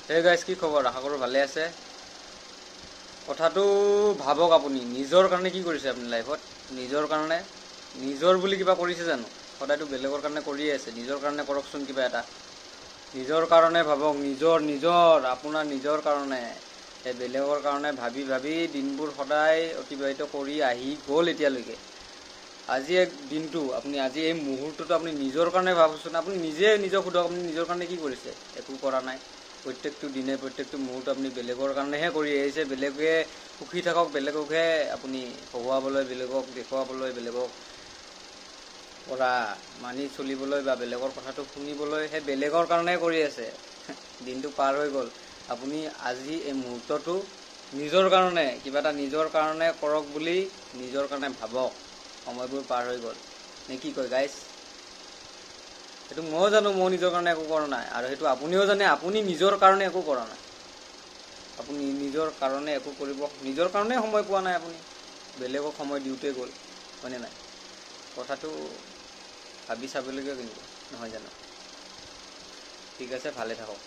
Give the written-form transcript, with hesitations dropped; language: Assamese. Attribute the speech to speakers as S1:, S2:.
S1: হে গাইজ, কি খবৰ? আশা কৰোঁ ভালে আছে। কথাটো ভাবক, আপুনি নিজৰ কাৰণে কি কৰিছে? আপুনি লাইফত নিজৰ কাৰণে নিজৰ বুলি কিবা কৰিছে জানো? সদায়তো বেলেগৰ কাৰণে কৰিয়ে আছে। নিজৰ কাৰণে কৰকচোন কিবা এটা। নিজৰ কাৰণে ভাবক, নিজৰ আপোনাৰ নিজৰ কাৰণে। এই বেলেগৰ কাৰণে ভাবি ভাবি দিনবোৰ সদায় অতিবাহিত কৰি আহি গ'ল এতিয়ালৈকে। আজি এক দিনটো আপুনি, আজি এই মুহূৰ্তটো আপুনি নিজৰ কাৰণে ভাবকচোন। আপুনি নিজে নিজক সোধক, আপুনি নিজৰ কাৰণে কি কৰিছে? একো কৰা নাই। প্ৰত্যেকটো দিনে প্ৰত্যেকটো মুহূৰ্ত আপুনি বেলেগৰ কাৰণেহে কৰি আহিছে। বেলেগে সুখী থাকক, বেলেগকহে আপুনি হহুৱাবলৈ, বেলেগক দেখুৱাবলৈ, বেলেগক পৰা মানি চলিবলৈ বা বেলেগৰ কথাটো শুনিবলৈ সেই বেলেগৰ কাৰণে কৰি আছে। দিনটো পাৰ হৈ গ'ল। আপুনি আজি এই মুহূৰ্তটো নিজৰ কাৰণে কিবা এটা নিজৰ কাৰণে কৰক বুলি নিজৰ কাৰণে ভাবক। সময়বোৰ পাৰ হৈ গ'ল নে কি কয় গাইজ? সেইটো ময়ো জানো, মই নিজৰ কাৰণে একো কৰা নাই, আৰু সেইটো আপুনিও জানে আপুনি নিজৰ কাৰণে একো কৰা নাই। আপুনি নিজৰ কাৰণে একো কৰিব, নিজৰ কাৰণে সময় পোৱা নাই। আপুনি বেলেগক সময় দিওঁতে গ'ল, হয়নে নাই? কথাটো ভাবি চাবলগীয়া কিন্তু, নহয় জানো? ঠিক আছে, ভালে থাকক।